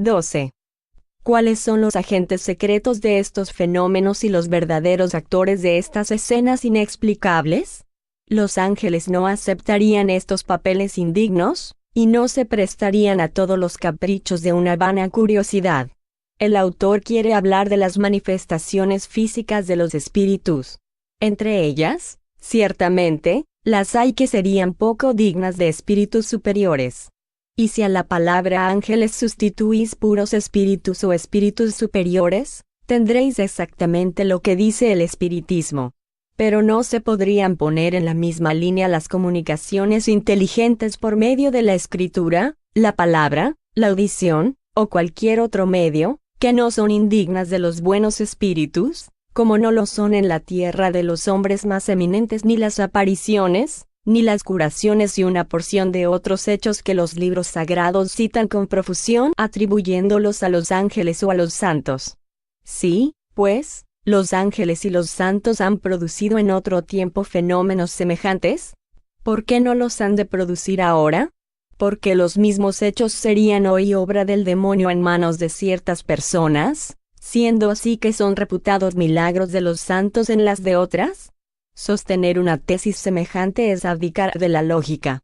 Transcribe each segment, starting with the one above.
12. ¿Cuáles son los agentes secretos de estos fenómenos y los verdaderos actores de estas escenas inexplicables? Los ángeles no aceptarían estos papeles indignos, y no se prestarían a todos los caprichos de una vana curiosidad. El autor quiere hablar de las manifestaciones físicas de los espíritus. Entre ellas, ciertamente, las hay que serían poco dignas de espíritus superiores. Y si a la palabra ángeles sustituís puros espíritus o espíritus superiores, tendréis exactamente lo que dice el espiritismo. Pero no se podrían poner en la misma línea las comunicaciones inteligentes por medio de la escritura, la palabra, la audición, o cualquier otro medio, que no son indignas de los buenos espíritus, como no lo son en la tierra de los hombres más eminentes ni las apariciones, ni las curaciones y una porción de otros hechos que los libros sagrados citan con profusión atribuyéndolos a los ángeles o a los santos. Sí, pues, los ángeles y los santos han producido en otro tiempo fenómenos semejantes. ¿Por qué no los han de producir ahora? Porque los mismos hechos serían hoy obra del demonio en manos de ciertas personas, siendo así que son reputados milagros de los santos en las de otras. Sostener una tesis semejante es abdicar de la lógica.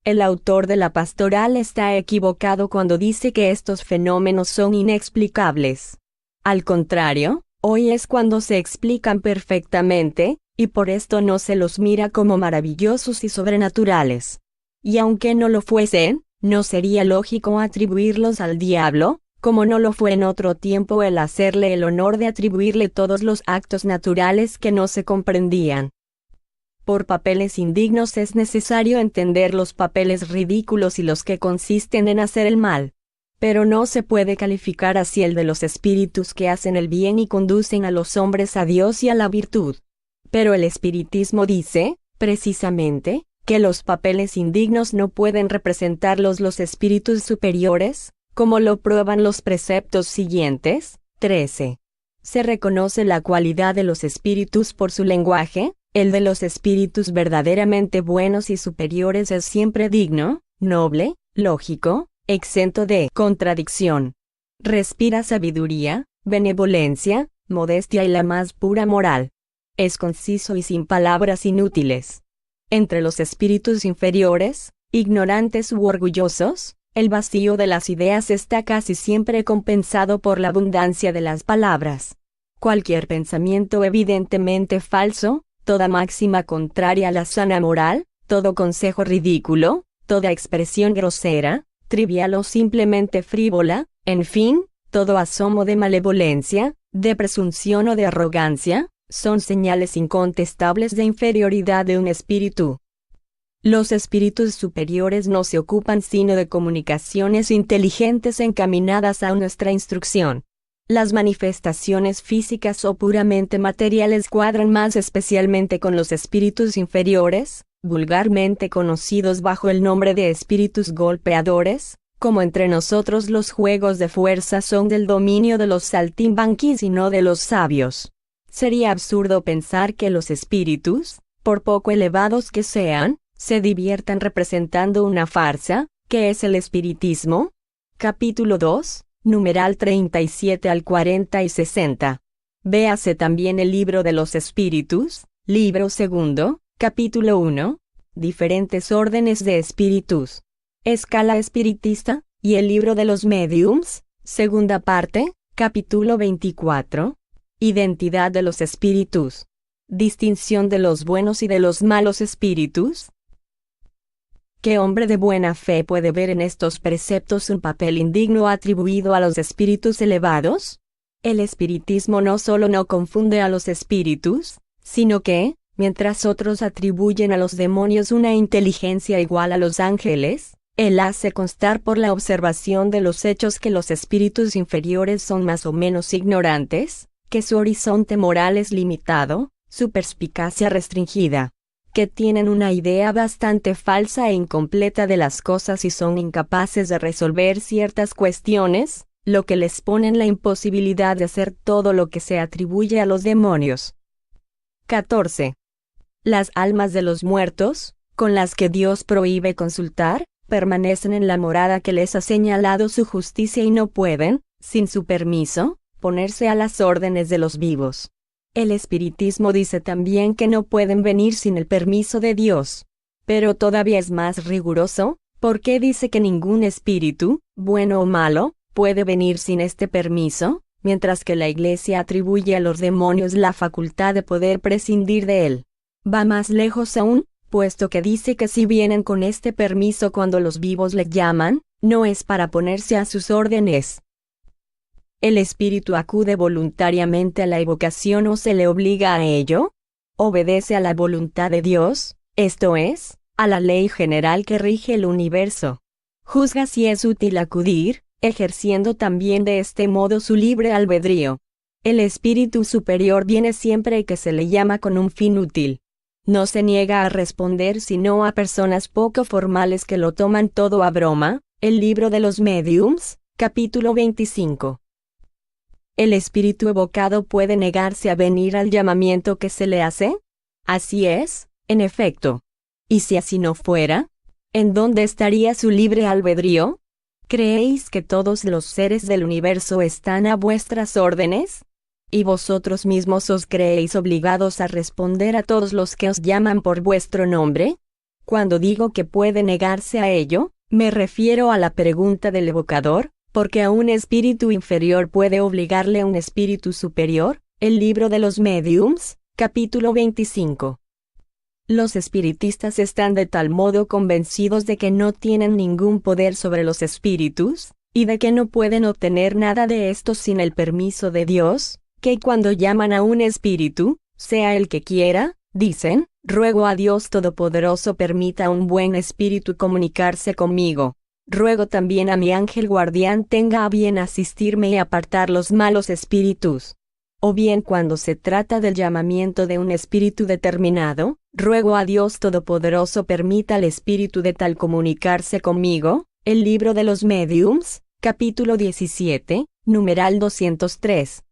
El autor de la pastoral está equivocado cuando dice que estos fenómenos son inexplicables. Al contrario, hoy es cuando se explican perfectamente, y por esto no se los mira como maravillosos y sobrenaturales. Y aunque no lo fuesen, no sería lógico atribuirlos al diablo, como no lo fue en otro tiempo el hacerle el honor de atribuirle todos los actos naturales que no se comprendían. Por papeles indignos es necesario entender los papeles ridículos y los que consisten en hacer el mal. Pero no se puede calificar así el de los espíritus que hacen el bien y conducen a los hombres a Dios y a la virtud. Pero el espiritismo dice, precisamente, que los papeles indignos no pueden representarlos los espíritus superiores, como lo prueban los preceptos siguientes. 13. Se reconoce la cualidad de los espíritus por su lenguaje. El de los espíritus verdaderamente buenos y superiores es siempre digno, noble, lógico, exento de contradicción. Respira sabiduría, benevolencia, modestia y la más pura moral. Es conciso y sin palabras inútiles. Entre los espíritus inferiores, ignorantes u orgullosos, el vacío de las ideas está casi siempre compensado por la abundancia de las palabras. Cualquier pensamiento evidentemente falso, toda máxima contraria a la sana moral, todo consejo ridículo, toda expresión grosera, trivial o simplemente frívola, en fin, todo asomo de malevolencia, de presunción o de arrogancia, son señales incontestables de inferioridad de un espíritu. Los espíritus superiores no se ocupan sino de comunicaciones inteligentes encaminadas a nuestra instrucción. Las manifestaciones físicas o puramente materiales cuadran más especialmente con los espíritus inferiores, vulgarmente conocidos bajo el nombre de espíritus golpeadores, como entre nosotros los juegos de fuerza son del dominio de los saltimbanquis y no de los sabios. Sería absurdo pensar que los espíritus, por poco elevados que sean, se diviertan representando una farsa, que es el espiritismo. Capítulo 2, numeral 37 al 40 y 60. Véase también el libro de los espíritus, libro segundo, capítulo 1, diferentes órdenes de espíritus. Escala espiritista, y el libro de los mediums, segunda parte, capítulo 24. Identidad de los espíritus. Distinción de los buenos y de los malos espíritus. ¿Qué hombre de buena fe puede ver en estos preceptos un papel indigno atribuido a los espíritus elevados? El espiritismo no solo no confunde a los espíritus, sino que, mientras otros atribuyen a los demonios una inteligencia igual a los ángeles, él hace constar por la observación de los hechos que los espíritus inferiores son más o menos ignorantes, que su horizonte moral es limitado, su perspicacia restringida, que tienen una idea bastante falsa e incompleta de las cosas y son incapaces de resolver ciertas cuestiones, lo que les pone en la imposibilidad de hacer todo lo que se atribuye a los demonios. 14. Las almas de los muertos, con las que Dios prohíbe consultar, permanecen en la morada que les ha señalado su justicia y no pueden, sin su permiso, ponerse a las órdenes de los vivos. El espiritismo dice también que no pueden venir sin el permiso de Dios. Pero todavía es más riguroso, porque dice que ningún espíritu, bueno o malo, puede venir sin este permiso, mientras que la Iglesia atribuye a los demonios la facultad de poder prescindir de él. Va más lejos aún, puesto que dice que si vienen con este permiso cuando los vivos le llaman, no es para ponerse a sus órdenes. ¿El espíritu acude voluntariamente a la evocación o se le obliga a ello? ¿Obedece a la voluntad de Dios, esto es, a la ley general que rige el universo? Juzga si es útil acudir, ejerciendo también de este modo su libre albedrío. El espíritu superior viene siempre que se le llama con un fin útil. No se niega a responder sino a personas poco formales que lo toman todo a broma. El libro de los Mediums, capítulo 25. ¿El espíritu evocado puede negarse a venir al llamamiento que se le hace? Así es, en efecto. ¿Y si así no fuera? ¿En dónde estaría su libre albedrío? ¿Creéis que todos los seres del universo están a vuestras órdenes? ¿Y vosotros mismos os creéis obligados a responder a todos los que os llaman por vuestro nombre? Cuando digo que puede negarse a ello, me refiero a la pregunta del evocador, porque a un espíritu inferior puede obligarle a un espíritu superior. El libro de los Mediums, capítulo 25. Los espiritistas están de tal modo convencidos de que no tienen ningún poder sobre los espíritus, y de que no pueden obtener nada de estos sin el permiso de Dios, que cuando llaman a un espíritu, sea el que quiera, dicen, ruego a Dios Todopoderoso permita a un buen espíritu comunicarse conmigo. Ruego también a mi ángel guardián tenga a bien asistirme y apartar los malos espíritus. O bien cuando se trata del llamamiento de un espíritu determinado, ruego a Dios Todopoderoso permita al espíritu de tal comunicarse conmigo. El libro de los Mediums, capítulo 17, numeral 203.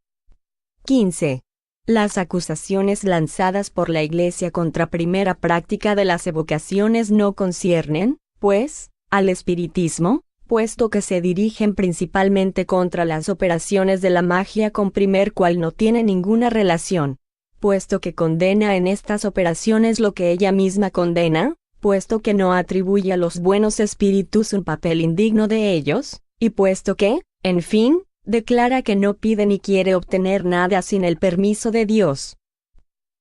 15. Las acusaciones lanzadas por la Iglesia contra primera práctica de las evocaciones no conciernen, pues, al espiritismo, puesto que se dirigen principalmente contra las operaciones de la magia con primer cual no tiene ninguna relación, puesto que condena en estas operaciones lo que ella misma condena, puesto que no atribuye a los buenos espíritus un papel indigno de ellos, y puesto que, en fin, declara que no pide ni quiere obtener nada sin el permiso de Dios.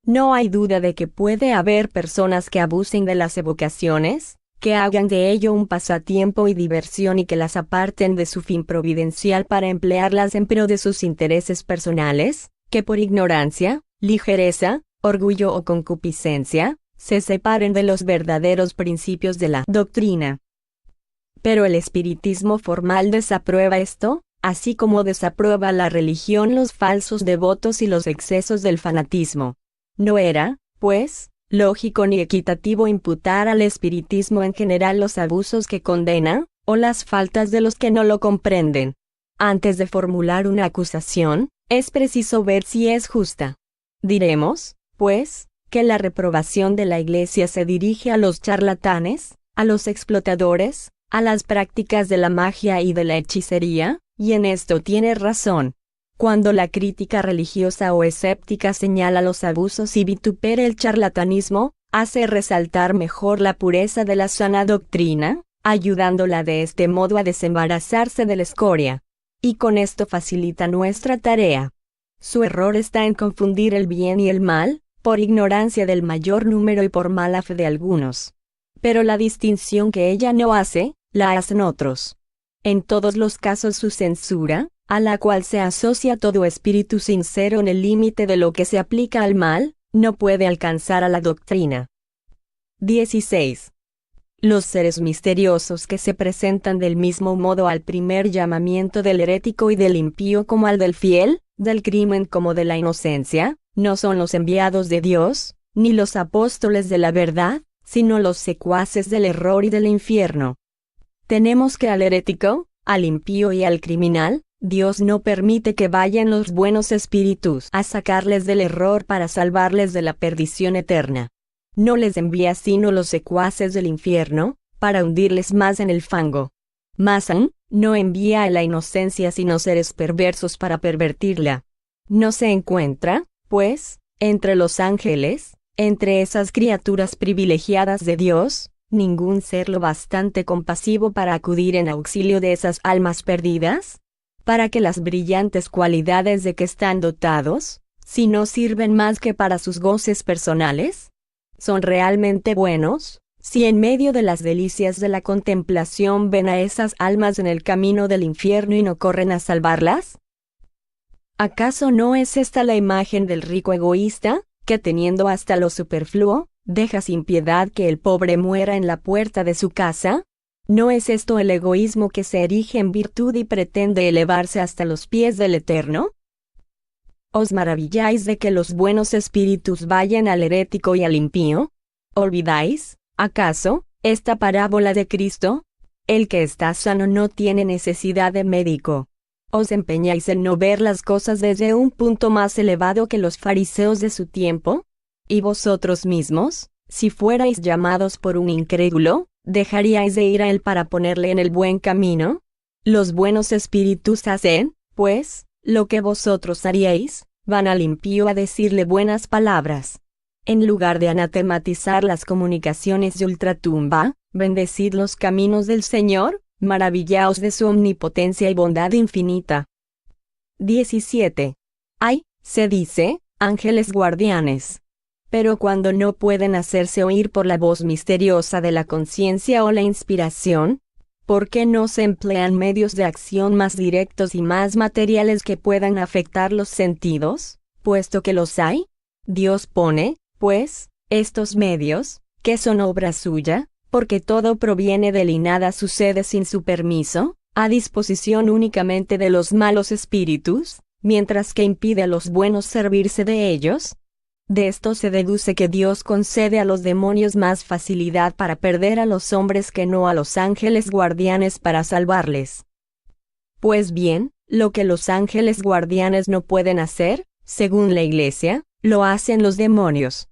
No hay duda de que puede haber personas que abusen de las evocaciones, que hagan de ello un pasatiempo y diversión y que las aparten de su fin providencial para emplearlas en pro de sus intereses personales, que por ignorancia, ligereza, orgullo o concupiscencia, se separen de los verdaderos principios de la doctrina. Pero el espiritismo formal desaprueba esto, así como desaprueba la religión los falsos devotos y los excesos del fanatismo. No era, pues, lógico ni equitativo imputar al espiritismo en general los abusos que condena, o las faltas de los que no lo comprenden. Antes de formular una acusación, es preciso ver si es justa. Diremos, pues, que la reprobación de la Iglesia se dirige a los charlatanes, a los explotadores, a las prácticas de la magia y de la hechicería, y en esto tiene razón. Cuando la crítica religiosa o escéptica señala los abusos y vitupera el charlatanismo, hace resaltar mejor la pureza de la sana doctrina, ayudándola de este modo a desembarazarse de la escoria. Y con esto facilita nuestra tarea. Su error está en confundir el bien y el mal, por ignorancia del mayor número y por mala fe de algunos. Pero la distinción que ella no hace, la hacen otros. En todos los casos su censura, a la cual se asocia todo espíritu sincero en el límite de lo que se aplica al mal, no puede alcanzar a la doctrina. 16. Los seres misteriosos que se presentan del mismo modo al primer llamamiento del herético y del impío como al del fiel, del crimen como de la inocencia, no son los enviados de Dios, ni los apóstoles de la verdad, sino los secuaces del error y del infierno. Tenemos que al herético, al impío y al criminal, Dios no permite que vayan los buenos espíritus a sacarles del error para salvarles de la perdición eterna. No les envía sino los secuaces del infierno, para hundirles más en el fango. Mas aún, no envía a la inocencia sino seres perversos para pervertirla. No se encuentra, pues, entre los ángeles, entre esas criaturas privilegiadas de Dios, ningún ser lo bastante compasivo para acudir en auxilio de esas almas perdidas, para que las brillantes cualidades de que están dotados, si no sirven más que para sus goces personales, son realmente buenos, si en medio de las delicias de la contemplación ven a esas almas en el camino del infierno y no corren a salvarlas. ¿Acaso no es esta la imagen del rico egoísta, que teniendo hasta lo superfluo, deja sin piedad que el pobre muera en la puerta de su casa? ¿No es esto el egoísmo que se erige en virtud y pretende elevarse hasta los pies del Eterno? ¿Os maravilláis de que los buenos espíritus vayan al herético y al impío? ¿Olvidáis, acaso, esta parábola de Cristo? El que está sano no tiene necesidad de médico. ¿Os empeñáis en no ver las cosas desde un punto más elevado que los fariseos de su tiempo? ¿Y vosotros mismos, si fuerais llamados por un incrédulo, dejaríais de ir a él para ponerle en el buen camino? Los buenos espíritus hacen, pues, lo que vosotros haríais, van al impío a decirle buenas palabras. En lugar de anatematizar las comunicaciones de ultratumba, bendecid los caminos del Señor, maravillaos de su omnipotencia y bondad infinita. 17. Hay, se dice, ángeles guardianes. Pero cuando no pueden hacerse oír por la voz misteriosa de la conciencia o la inspiración, ¿por qué no se emplean medios de acción más directos y más materiales que puedan afectar los sentidos, puesto que los hay? Dios pone, pues, estos medios, que son obra suya, porque todo proviene de él y nada sucede sin su permiso, a disposición únicamente de los malos espíritus, mientras que impide a los buenos servirse de ellos. De esto se deduce que Dios concede a los demonios más facilidad para perder a los hombres que no a los ángeles guardianes para salvarles. Pues bien, lo que los ángeles guardianes no pueden hacer, según la Iglesia, lo hacen los demonios.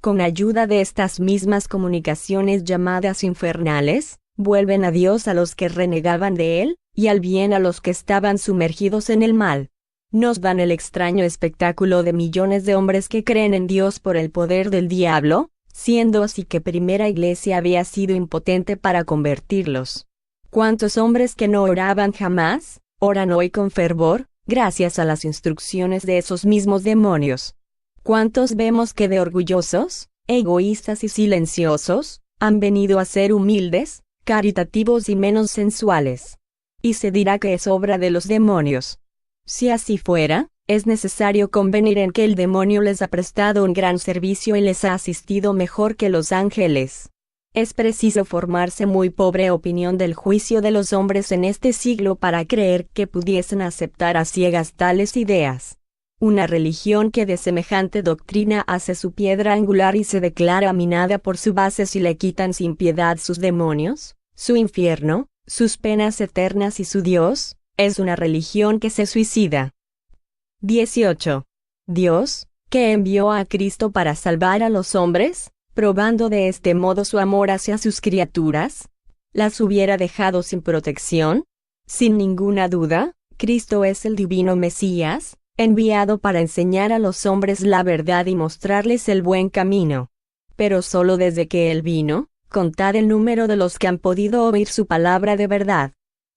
Con ayuda de estas mismas comunicaciones llamadas infernales, vuelven a Dios a los que renegaban de Él, y al bien a los que estaban sumergidos en el mal. Nos dan el extraño espectáculo de millones de hombres que creen en Dios por el poder del diablo, siendo así que primera Iglesia había sido impotente para convertirlos. ¿Cuántos hombres que no oraban jamás, oran hoy con fervor, gracias a las instrucciones de esos mismos demonios? ¿Cuántos vemos que de orgullosos, egoístas y silenciosos, han venido a ser humildes, caritativos y menos sensuales? Y se dirá que es obra de los demonios. Si así fuera, es necesario convenir en que el demonio les ha prestado un gran servicio y les ha asistido mejor que los ángeles. Es preciso formarse muy pobre opinión del juicio de los hombres en este siglo para creer que pudiesen aceptar a ciegas tales ideas. Una religión que de semejante doctrina hace su piedra angular y se declara minada por su base si le quitan sin piedad sus demonios, su infierno, sus penas eternas y su Dios, es una religión que se suicida. 18. Dios, que envió a Cristo para salvar a los hombres, probando de este modo su amor hacia sus criaturas, ¿las hubiera dejado sin protección? Sin ninguna duda, Cristo es el divino Mesías, enviado para enseñar a los hombres la verdad y mostrarles el buen camino. Pero solo desde que Él vino, contad el número de los que han podido oír su palabra de verdad.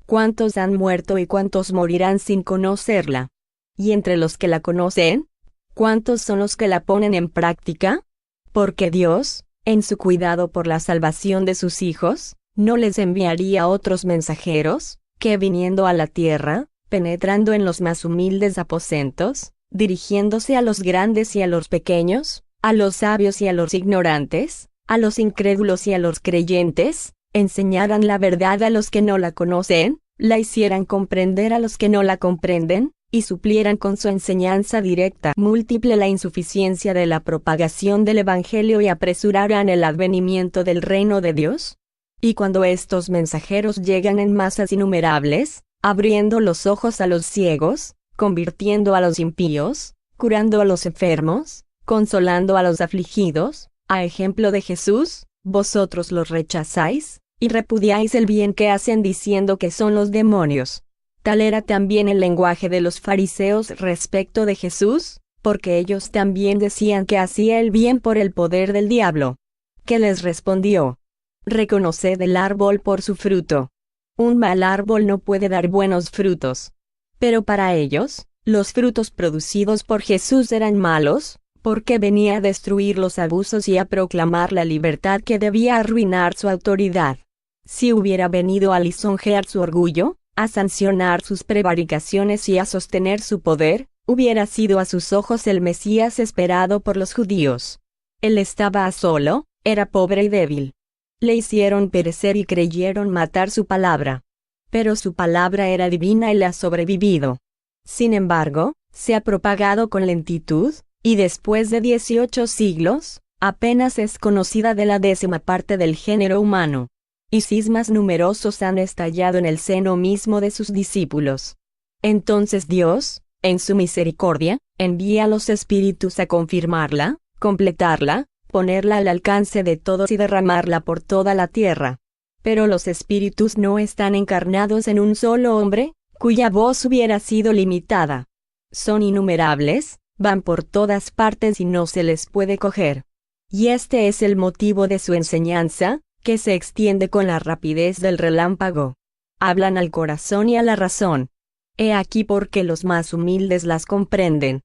¿Cuántos han muerto y cuántos morirán sin conocerla? Y entre los que la conocen, ¿cuántos son los que la ponen en práctica? Porque Dios, en su cuidado por la salvación de sus hijos, no les enviaría otros mensajeros, que viniendo a la tierra, penetrando en los más humildes aposentos, dirigiéndose a los grandes y a los pequeños, a los sabios y a los ignorantes, a los incrédulos y a los creyentes, enseñaran la verdad a los que no la conocen, la hicieran comprender a los que no la comprenden, y suplieran con su enseñanza directa múltiple la insuficiencia de la propagación del Evangelio y apresuraran el advenimiento del reino de Dios. Y cuando estos mensajeros llegan en masas innumerables, abriendo los ojos a los ciegos, convirtiendo a los impíos, curando a los enfermos, consolando a los afligidos, a ejemplo de Jesús, vosotros los rechazáis, y repudiáis el bien que hacen diciendo que son los demonios. Tal era también el lenguaje de los fariseos respecto de Jesús, porque ellos también decían que hacía el bien por el poder del diablo. ¿Qué les respondió? Reconoced el árbol por su fruto. Un mal árbol no puede dar buenos frutos. Pero para ellos, los frutos producidos por Jesús eran malos, porque venía a destruir los abusos y a proclamar la libertad que debía arruinar su autoridad. Si hubiera venido a lisonjear su orgullo, a sancionar sus prevaricaciones y a sostener su poder, hubiera sido a sus ojos el Mesías esperado por los judíos. Él estaba solo, era pobre y débil. Le hicieron perecer y creyeron matar su palabra. Pero su palabra era divina y le ha sobrevivido. Sin embargo, se ha propagado con lentitud, y después de 18 siglos, apenas es conocida de la 10ª parte del género humano. Y cismas numerosos han estallado en el seno mismo de sus discípulos. Entonces Dios, en su misericordia, envía a los espíritus a confirmarla, completarla, ponerla al alcance de todos y derramarla por toda la tierra. Pero los espíritus no están encarnados en un solo hombre, cuya voz hubiera sido limitada. Son innumerables, van por todas partes y no se les puede coger. Y este es el motivo de su enseñanza, que se extiende con la rapidez del relámpago. Hablan al corazón y a la razón. He aquí porque los más humildes las comprenden.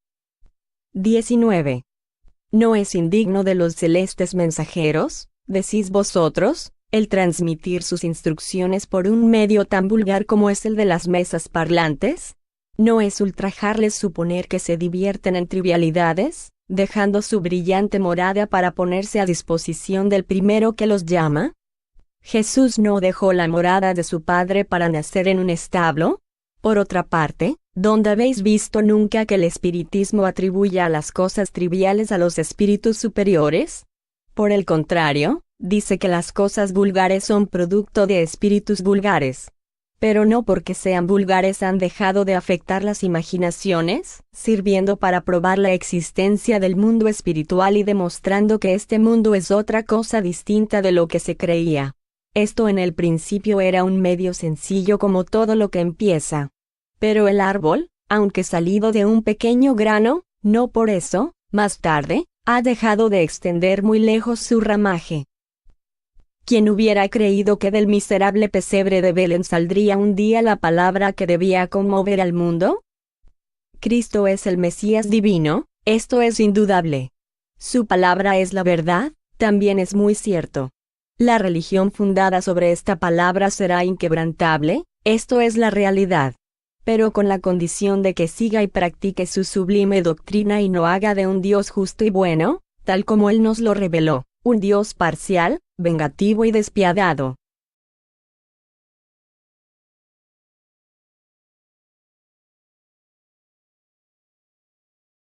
19. ¿No es indigno de los celestes mensajeros, decís vosotros, el transmitir sus instrucciones por un medio tan vulgar como es el de las mesas parlantes? ¿No es ultrajarles suponer que se divierten en trivialidades, dejando su brillante morada para ponerse a disposición del primero que los llama? ¿Jesús no dejó la morada de su Padre para nacer en un establo? Por otra parte, ¿dónde habéis visto nunca que el espiritismo atribuya a las cosas triviales a los espíritus superiores? Por el contrario, dice que las cosas vulgares son producto de espíritus vulgares. Pero no porque sean vulgares han dejado de afectar las imaginaciones, sirviendo para probar la existencia del mundo espiritual y demostrando que este mundo es otra cosa distinta de lo que se creía. Esto en el principio era un medio sencillo como todo lo que empieza. Pero el árbol, aunque salido de un pequeño grano, no por eso, más tarde, ha dejado de extender muy lejos su ramaje. ¿Quién hubiera creído que del miserable pesebre de Belén saldría un día la palabra que debía conmover al mundo? Cristo es el Mesías divino, esto es indudable. Su palabra es la verdad, también es muy cierto. La religión fundada sobre esta palabra será inquebrantable, esto es la realidad. Pero con la condición de que siga y practique su sublime doctrina y no haga de un Dios justo y bueno, tal como Él nos lo reveló, un Dios parcial, vengativo y despiadado.